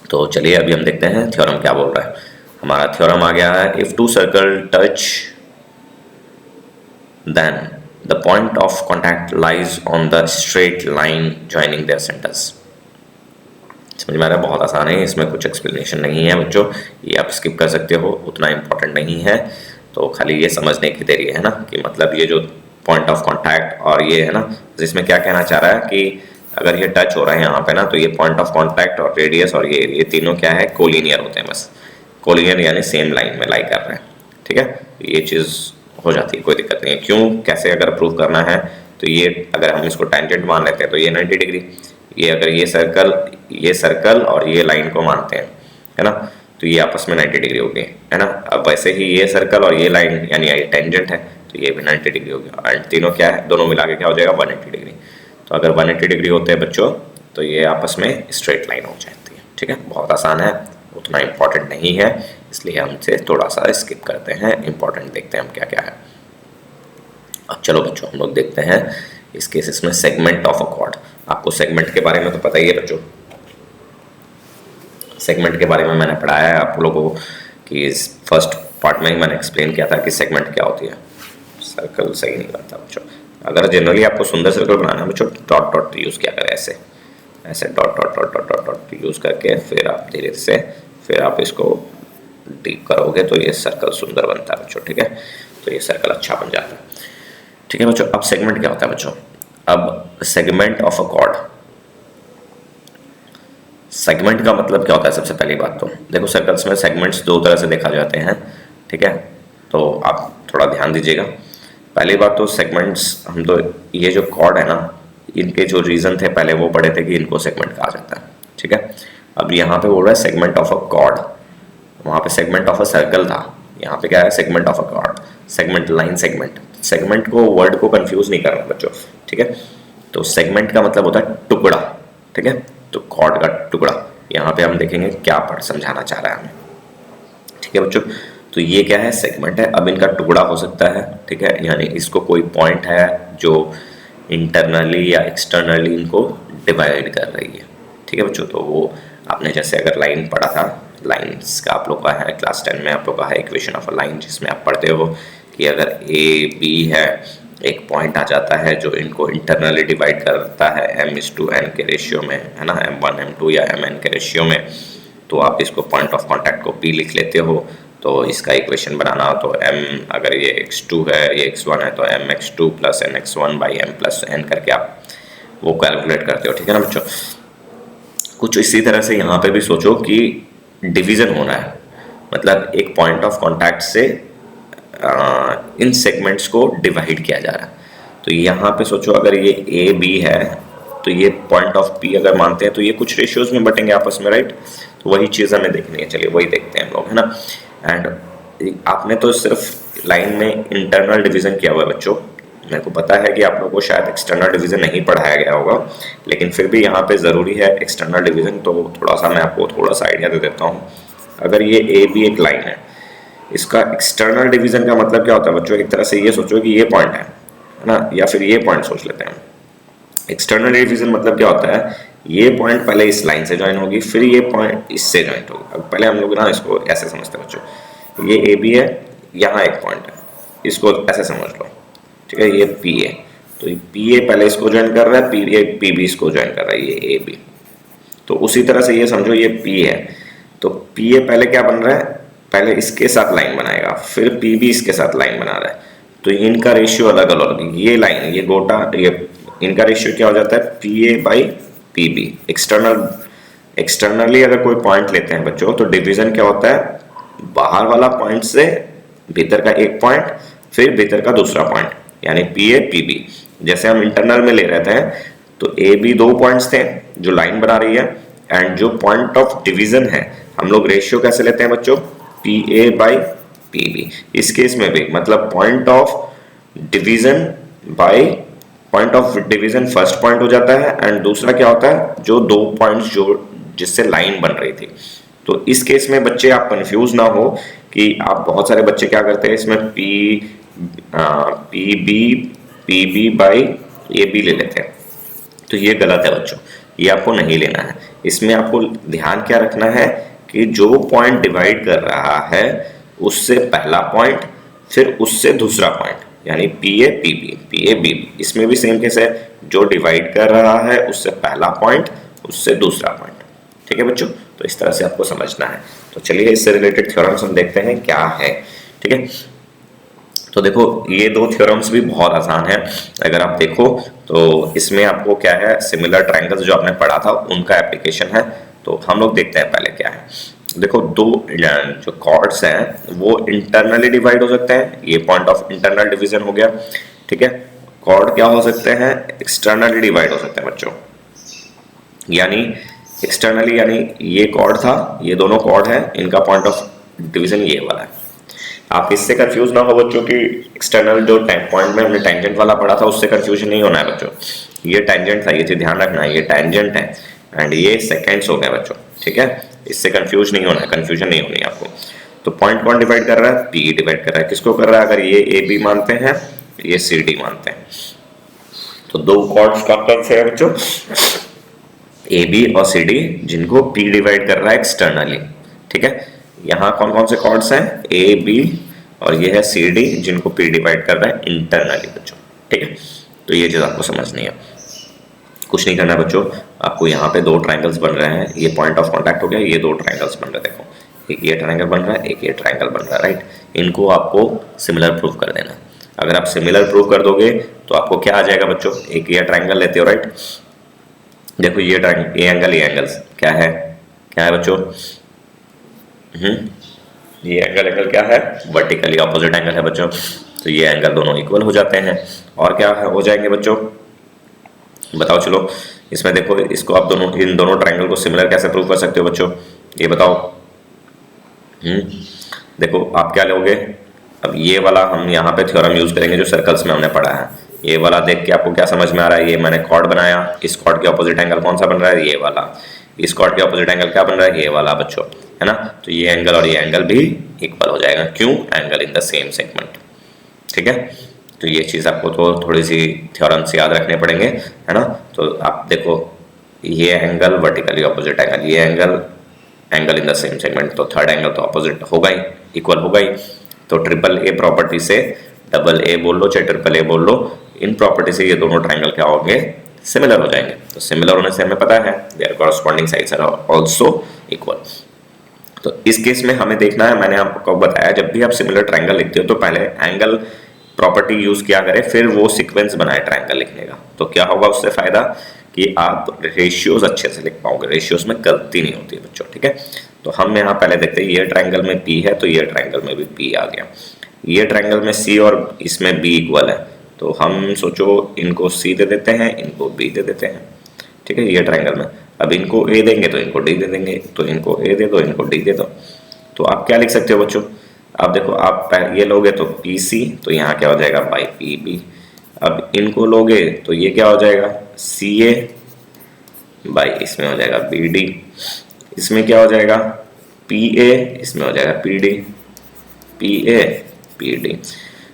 तो चलिए अभी हम देखते हैं थ्योरम क्या बोल रहा हमारा थ्योरम आ गया है, if two circle touch then the point of contact lies on the straight line joining their centres. समझ में आ रहा है? बहुत आसान है, इसमें कुछ एक्सप्लेनेशन नहीं है बच्चों, ये आप स्किप कर सकते हो, उतना इंपॉर्टेंट नहीं है। तो खाली ये समझने की देरी है ना कि मतलब ये जो पॉइंट ऑफ कांटेक्ट और ये है ना, जिसमें क्या कहना चाह रहा है कि अगर ये टच हो रहा है यहाँ पे ना, तो ये पॉइंट ऑफ कांटेक्ट और रेडियस और ये तीनों क्या है, कोलिनियर होते हैं। बस कोलिनियर यानी सेम लाइन में लाई कर रहे हैं, ठीक है। ये चीज़ हो जाती है, कोई दिक्कत नहीं है। क्यों, कैसे अगर प्रूव करना है, तो ये अगर हम इसको टेंजेंट मान लेते हैं तो ये 90 डिग्री, ये अगर ये सर्कल और ये लाइन को मानते हैं, है ना, तो ये आपस में 90 डिग्री हो गई, है ना। अब वैसे ही ये सर्कल और ये लाइन यानी ये टेंजेंट है, तो ये भी 90 डिग्री हो गया, एंड तीनों क्या है, दोनों मिला के क्या हो जाएगा, 180 डिग्री। तो अगर 180 डिग्री होते हैं बच्चों, तो ये आपस में स्ट्रेट लाइन हो जाती है, ठीक है। बहुत आसान है, उतना इम्पोर्टेंट नहीं है, इसलिए हम इसे थोड़ा सा स्किप करते हैं। इंपॉर्टेंट देखते हैं हम क्या क्या है। अब चलो बच्चों हम लोग देखते हैं इस केसेस में सेगमेंट ऑफ अ कॉर्ड। आपको सेगमेंट के बारे में तो पता ही है बच्चों, सेगमेंट के बारे में मैंने पढ़ाया है आप लोगों को कि इस फर्स्ट पार्ट में ही मैंने एक्सप्लेन किया था कि सेगमेंट क्या होती है। सर्कल सही नहीं बनता बच्चों, अगर जनरली आपको सुंदर सर्कल बनाना है बच्चों, डॉट डॉट यूज़ किया करें, ऐसे ऐसे dot dot dot dot dot dot use करके फिर आप धीरे से फिर आप इसको डीप करोगे तो ये सर्कल सुंदर बनता है बच्चों, ठीक है। तो ये सर्कल अच्छा बन जाता है, ठीक है बच्चों। अब सेगमेंट क्या होता है बच्चों, अब segment of a cord, segment का मतलब क्या होता है। सबसे पहली बात तो देखो, सर्कल्स में सेगमेंट्स दो तरह से देखा जाते हैं, ठीक है, तो आप थोड़ा ध्यान दीजिएगा। पहली बात तो सेगमेंट्स, हम तो ये जो कॉर्ड है ना, इनके जो रीजन थे पहले वो पढ़े थे कि इनको सेगमेंट कहा जाता है, ठीक है। अब यहाँ पे बोल रहा है सेगमेंट ऑफ अ कॉर्ड, वहाँ पे सेगमेंट ऑफ अ सर्कल था, यहाँ पे क्या है, segment of a cord. Segment, line segment, segment को वर्ड को कंफ्यूज नहीं करना बच्चों, ठीक है। तो सेगमेंट का मतलब होता है टुकड़ा, ठीक है, तो कॉर्ड का टुकड़ा। यहाँ पे हम देखेंगे क्या पढ़ समझाना चाह रहा है हमें, ठीक है बच्चों। तो ये क्या है, सेगमेंट है। अब इनका टुकड़ा हो सकता है, ठीक है, यानी इसको कोई पॉइंट है जो इंटरनली या एक्सटर्नली इनको डिवाइड कर रही है, ठीक है बच्चों। तो वो आपने जैसे अगर लाइन पढ़ा था, लाइंस का आप लोग का है क्लास 10 में, आप लोग का है इक्वेशन ऑफ अ लाइन, जिसमें आप पढ़ते हो कि अगर ए बी है, एक पॉइंट आ जाता है जो इनको इंटरनली डिवाइड करता है m/n के रेशियो में, है ना, m1 m2 या mn के रेशियो में, तो आप इसको पॉइंट ऑफ कांटेक्ट को p लिख लेते हो। तो इसका इक्वेशन बनाना हो तो m, अगर ये x2 है, ये x1 है, तो mx2 + nx1 / m + n करके आप वो कैलकुलेट करते हो, ठीक है ना बच्चों। कुछ इसी तरह से यहाँ पे भी सोचो कि डिवीज़न होना है, मतलब एक पॉइंट ऑफ कांटेक्ट से इन सेगमेंट्स को डिवाइड किया जा रहा है। तो यहाँ पे सोचो अगर ये ए बी है, तो ये पॉइंट ऑफ पी अगर मानते हैं तो ये कुछ रेशियोज में बटेंगे आपस में, राइट। तो वही चीज़ हमें देखनी है, चलिए वही देखते हैं हम लोग, है ना। एंड आपने तो सिर्फ लाइन में इंटरनल डिवीज़न किया हुआ है बच्चों, मेरे को पता है कि आप लोगों को शायद एक्सटर्नल डिवीज़न नहीं पढ़ाया गया होगा, लेकिन फिर भी यहाँ पे ज़रूरी है एक्सटर्नल डिवीज़न। तो थोड़ा सा मैं आपको थोड़ा सा आइडिया दे देता हूँ। अगर ये ए बी एक लाइन है, इसका एक्सटर्नल डिवीज़न का मतलब क्या होता है बच्चों, एक तरह से ये सोचो कि ये पॉइंट है ना, या फिर ये पॉइंट सोच लेते हैं। एक्सटर्नल डिवीज़न मतलब क्या होता है, ये पॉइंट पहले इस लाइन से ज्वाइन होगी, फिर ये पॉइंट इससे ज्वाइन होगी। अब पहले हम लोग ना इसको ऐसे समझते हैं बच्चों, ये ए बी है, यहाँ एक पॉइंट है, इसको ऐसे समझ लो, ठीक है। ये पी है, तो ये पी ए पहले इसको ज्वाइन कर रहा है, पी बी इसको ज्वाइन कर रहा है, ये ए बी। तो उसी तरह से ये समझो ये पी है, तो पी ए पहले क्या बन रहा है, पहले इसके साथ लाइन बनाएगा, फिर पी बी इसके साथ लाइन बना रहा है, तो इनका रेशियो अलग अलग, ये लाइन, ये गोटा, ये इनका रेशियो क्या हो जाता है, P A by P B. Externally अगर कोई पॉइंट लेते हैं बच्चों, तो डिवीजन क्या होता है, बाहर वाला पॉइंट से भीतर का एक पॉइंट, फिर भीतर का दूसरा पॉइंट, यानी पी ए पी बी। जैसे हम इंटरनल में ले रहे थे, तो ए बी दो पॉइंट्स थे जो लाइन बना रही है, एंड जो पॉइंट ऑफ डिवीजन है हम लोग रेशियो कैसे लेते हैं बच्चों, P A by P B. इस केस में भी मतलब point of division by point of division first point हो जाता है, एंड दूसरा क्या होता है, जो दो पॉइंट्स जो जिससे लाइन बन रही थी। तो इस केस में बच्चे आप कंफ्यूज ना हो कि आप, बहुत सारे बच्चे क्या करते हैं इसमें P B by A B ले लेते हैं, तो ये गलत है बच्चों, ये आपको नहीं लेना है। इसमें आपको ध्यान क्या रखना है कि जो पॉइंट डिवाइड कर रहा है उससे पहला पॉइंट, फिर उससे दूसरा पॉइंट, यानी P A P B, P A B B. इसमें भी सेम केस है, जो डिवाइड कर रहा है उससे पहला पॉइंट, उससे दूसरा पॉइंट। ठीक है बच्चों, तो इस तरह से आपको समझना है। तो चलिए इससे रिलेटेड थ्योरम्स हम देखते हैं क्या है। ठीक है, तो देखो ये दो थ्योरम्स भी बहुत आसान है। अगर आप देखो तो इसमें आपको क्या है, सिमिलर ट्रायंगल्स जो आपने पढ़ा था उनका एप्लीकेशन है। तो हम लोग देखते हैं पहले क्या है। देखो दो जो कॉर्ड्स हैं वो इंटरनली डिवाइड हो सकते हैं, ये पॉइंट ऑफ इंटरनल डिवीजन हो गया। ठीक है, कॉर्ड क्या हो सकते हैं, एक्सटर्नली डिवाइड हो सकते हैं बच्चों। यानी एक्सटर्नली, यानी ये कॉर्ड था, ये दोनों कॉर्ड है, इनका पॉइंट ऑफ डिवीजन ये वाला है। आप इससे कंफ्यूज ना हो बच्चों कि एक्सटर्नल जो पॉइंट में हमने टेंजेंट वाला पढ़ा था उससे कंफ्यूजन नहीं होना है बच्चों। ये टेंजेंट था, ये चीज ध्यान रखना है, ये टेंजेंट है एंड ये सेकेंड्स हो गए बच्चों। ठीक है, इससे कंफ्यूज नहीं होना है, कंफ्यूजन नहीं होनी है आपको। तो पॉइंट कौन डिवाइड कर रहा है, पी डिवाइड कर रहा है। किसको कर रहा है, अगर ये ए बी मानते हैं, ये सी डी मानते हैं, तो दो कॉर्ड्स कौन से है बच्चों, ए बी और सी डी, जिनको पी डिवाइड कर रहा है एक्सटर्नली। ठीक है, यहाँ कौन कौन से कॉर्ड्स हैं, ए बी और ये है सी डी, जिनको पी डिवाइड कर रहा है इंटरनली बच्चों। ठीक है, तो ये चीज आपको समझनी है, कुछ नहीं करना बच्चों। आपको यहाँ पे दो ट्रायंगल्स बन रहे हैं, ये पॉइंट ऑफ कांटेक्ट हो गया, ये दो ट्रायंगल्स बन रहे हैं। देखो एक ये ट्रायंगल बन रहा है, एक ये ट्रायंगल बन रहा है, राइट। इनको आपको सिमिलर प्रूफ कर देना। अगर आप सिमिलर प्रूफ कर दोगे तो आपको क्या आ जाएगा बच्चों, एक ये ट्रायंगल लेते हो, राइट। देखो ये ट्रायंगल, ये एंगल्स क्या है, क्या है बच्चों, ये एंगल क्या है, वर्टिकली ऑपोजिट एंगल है बच्चों। तो ये एंगल दोनों इक्वल हो जाते हैं। और क्या हो जाएंगे बच्चों, बताओ चलो। इसमें देखो, इसको आप दोनों, इन दोनों ट्रायंगल को सिमिलर कैसे प्रूव कर सकते हो बच्चों, ये बताओ। देखो आप क्या लोगे, अब ये वाला हम यहाँ पे थ्योरम यूज करेंगे जो सर्कल्स में हमने पढ़ा है। ये वाला देख के आपको क्या समझ में आ रहा है, ये मैंने कॉर्ड बनाया, इस कॉर्ड के ऑपोजिट एंगल कौन सा बन रहा है, ये वाला। इस कॉर्ड के ऑपोजिट एंगल क्या बन रहा है, ये वाला बच्चों, है ना। तो ये एंगल और ये एंगल भी इक्वल हो जाएगा, क्यों, angle in the same segment. ठीक है, तो ये चीज़ आपको तो थोड़ी सी थ्योरम से याद रखने पड़ेंगे, है ना। तो आप देखो ये एंगल वर्टिकली ऑपोजिट एंगल, ये angle in the same segment, तो थर्ड एंगल तो ऑपोजिट होगा ही, इक्वल होगा ही। तो ट्रिपल ए प्रॉपर्टी से, डबल ए बोल लो चाहे ट्रिपल ए बोल लो, इन प्रॉपर्टी से ये दोनों ट्रायंगल क्या होंगे, सिमिलर हो जाएंगे। तो सिमिलर होने से हमें पता है their corresponding sides are also equal. तो इस केस में हमें देखना है, मैंने आपको बताया जब भी आप सिमिलर ट्रायंगल लिखते हो तो पहले एंगल प्रॉपर्टी यूज किया करें, फिर वो सीक्वेंस बनाए ट्रायंगल लिखने का। तो क्या होगा उससे फायदा कि आप रेशियोज अच्छे से लिख पाओगे, रेशियोज में गलती नहीं होती है बच्चों। ठीक है, तो हम यहाँ पहले देखते हैं, ये ट्रायंगल में पी है तो ये ट्रायंगल में भी पी आ गया, ये ट्रायंगल में सी और इसमें बी इक्वल है, तो हम सोचो इनको सी दे देते हैं, इनको बी दे देते हैं। ठीक है, ये ट्रायंगल में अब इनको ए देंगे तो इनको डी दे देंगे, तो इनको ए दे दो, इनको डी दे दो। तो आप क्या लिख सकते हो बच्चों, आप देखो आप ये लोगे तो पी सी, तो यहाँ क्या हो जाएगा बाई पी बी। अब इनको लोगे तो ये क्या हो जाएगा, सी ए बाई, इसमें हो जाएगा बी डी, इसमें क्या हो जाएगा पी ए, इसमें हो जाएगा P D, P A P D.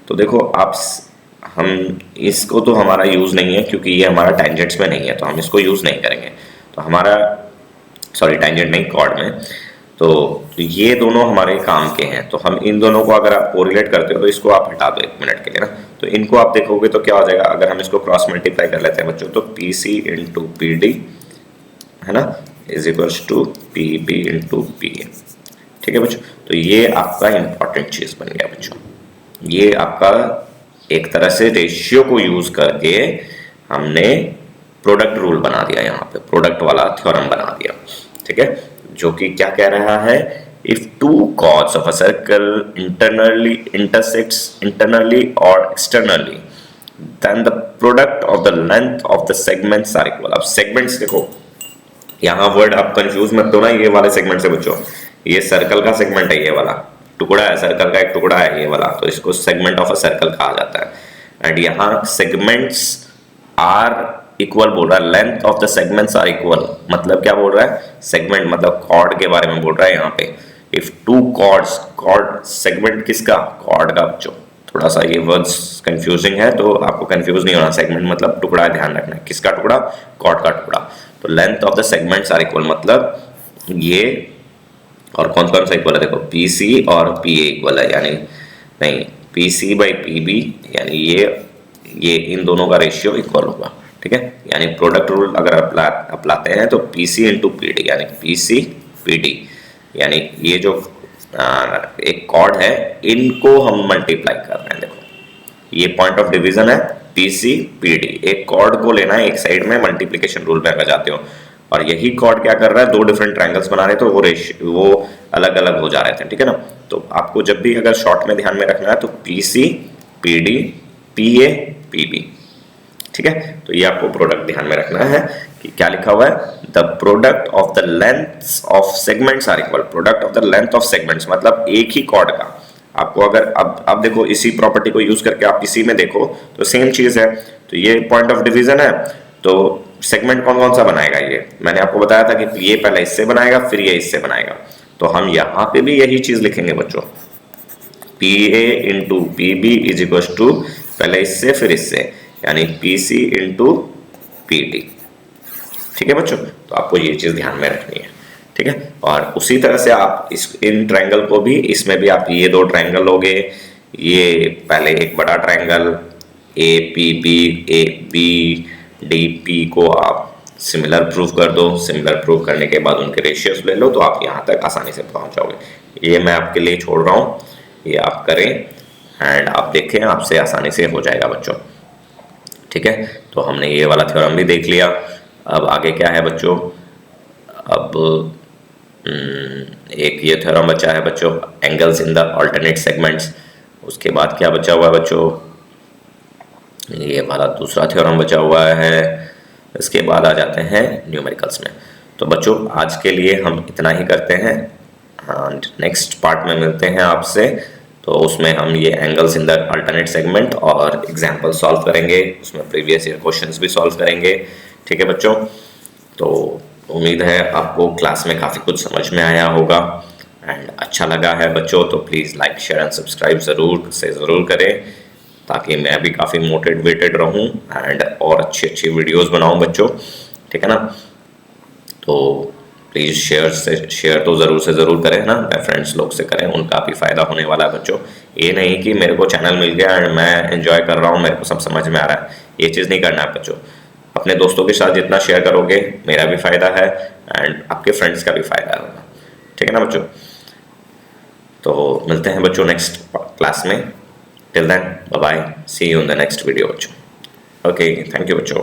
तो देखो आप, हम इसको तो हमारा यूज नहीं है क्योंकि ये हमारा टेंजेंट्स में नहीं है, तो हम इसको यूज नहीं करेंगे। तो हमारा, सॉरी टेंजेंट नहीं, कॉर्ड में। तो ये दोनों हमारे काम के हैं, तो हम इन दोनों को अगर आप कोरिलेट करते हो तो इसको आप हटा दो 1 मिनट के लिए ना। तो इनको आप देखोगे तो क्या हो जाएगा, अगर हम इसको क्रॉस मल्टीप्लाई कर लेते हैं बच्चों, तो P C into P D, है ना, is equals to P B into P A. ठीक है बच्चों, तो ये आपका इंपॉर्टेंट चीज बन गया बच्चों। ये आपका एक तरह से रेशियो को यूज करके हमने प्रोडक्ट रूल बना दिया, यहाँ पे प्रोडक्ट वाला थ्योरम बना दिया। ठीक है, जो कि क्या कह रहा है, if two chords of a circle internally intersects internally और externally, then the product of the length of the segments are equal. अब सेगमेंट्स देखो, यहाँ वर्ड आप कंफ्यूज मत हो ना, ये वाले सेगमेंट से बच्चों, ये सर्कल का सेगमेंट है, ये वाला टुकड़ा है, सर्कल का एक टुकड़ा है ये वाला, तो इसको सेगमेंट ऑफ अ सर्कल कहा जाता है। एंड यहाँ सेगमेंट्स आर इक्वल बोल रहा है, length of the segments are equal, मतलब क्या बोल रहा है, सेगमेंट मतलब कॉर्ड के बारे में बोल रहा है यहाँ पे। If two chords, chord segment किसका, कॉर्ड का बच्चों। थोड़ा सा ये वर्ड्स कंफ्यूजिंग है तो आपको कंफ्यूज नहीं होना, सेगमेंट मतलब टुकड़ा, ध्यान रखना है किसका टुकड़ा, कॉर्ड का टुकड़ा। तो length of the segments are equal मतलब ये और कौन कौन सा इक्वल है, देखो पी सी और पी ए इक्वल है, यानी नहीं P C by P B, यानी ये इन दोनों का रेशियो इक्वल होगा, ठीक है। यानी प्रोडक्ट रूल अगर अप्लाते हैं तो P C into P D, यानी पी सी पी डी, यानी ये जो एक कॉर्ड है इनको हम मल्टीप्लाई कर रहे हैं। देखो ये पॉइंट ऑफ डिवीजन है पी सी पी डी, एक कॉर्ड को लेना है एक साइड में, मल्टीप्लीकेशन रूल में अगर जाते हो, और यही कॉर्ड क्या कर रहा है, दो डिफरेंट ट्रायंगल्स बना रहे तो वो अलग अलग हो जा रहे थे, ठीक है ना। तो आपको जब भी अगर शॉर्ट में ध्यान में रखना है तो P C P D P A P B, ठीक है। तो ये आपको प्रोडक्ट ध्यान में रखना है कि क्या लिखा हुआ है, the product of the length of segments are equal, product of the length of segments मतलब एक ही कॉर्ड का आपको अगर अब देखो इसी प्रॉपर्टी को यूज करके आप इसी में देखो तो सेम चीज है। तो ये पॉइंट ऑफ डिवीजन है, तो सेगमेंट कौन कौन सा बनाएगा, ये मैंने आपको बताया था कि ये पहले इससे बनाएगा फिर ये इससे बनाएगा, तो हम यहाँ पे भी यही चीज लिखेंगे बच्चों, P A into P B is equal to पहले इससे फिर इससे, यानी P C into P D, ठीक है बच्चों। तो आपको ये चीज ध्यान में रखनी है, ठीक है। और उसी तरह से आप इन ट्रायंगल को भी, इसमें भी आप ये दो ट्रायंगल लोगे, ये पहले एक बड़ा triangle A P B A B D P को आप सिमिलर प्रूफ कर दो, सिमिलर प्रूफ करने के बाद उनके रेशियोस ले लो, तो आप यहाँ तक आसानी से पहुँच जाओगे। ये मैं आपके लिए छोड़ रहा हूँ, ये आप करें एंड आप देखें, आपसे आसानी से हो जाएगा बच्चों, ठीक है। तो हमने ये वाला थ्योरम भी देख लिया। अब आगे क्या है बच्चों, अब एक ये थ्योरम बचा है बच्चों, angles in the alternate segments. उसके बाद क्या बचा हुआ है बच्चों, ये वाला दूसरा थ्योरम बचा हुआ है। इसके बाद आ जाते हैं न्यूमेरिकल्स में। तो बच्चों आज के लिए हम इतना ही करते हैं, नेक्स्ट पार्ट में मिलते हैं आपसे। तो उसमें हम ये angles in the alternate segment और एग्जाम्पल सॉल्व करेंगे, उसमें प्रीवियस ईयर क्वेश्चंस भी सॉल्व करेंगे, ठीक है बच्चों। तो उम्मीद है आपको क्लास में काफ़ी कुछ समझ में आया होगा एंड अच्छा लगा है बच्चों। तो please like share and subscribe ज़रूर करें, ताकि मैं भी काफ़ी मोटिवेटेड रहूं एंड और अच्छी वीडियोस बनाऊं बच्चों, ठीक है ना। तो प्लीज़ शेयर तो ज़रूर से ज़रूर करें ना, अपने फ्रेंड्स लोग से करें, उनका भी फ़ायदा होने वाला है बच्चों। ये नहीं कि मेरे को चैनल मिल गया एंड मैं एंजॉय कर रहा हूँ, मेरे को सब समझ में आ रहा है, ये चीज़ नहीं करना है बच्चों। अपने दोस्तों के साथ जितना शेयर करोगे मेरा भी फ़ायदा है एंड आपके फ्रेंड्स का भी फ़ायदा होगा, ठीक है ना बच्चों। तो मिलते हैं बच्चों नेक्स्ट क्लास में। Till then, bye bye. See you in the next video. Okay, thank you, बच्चों.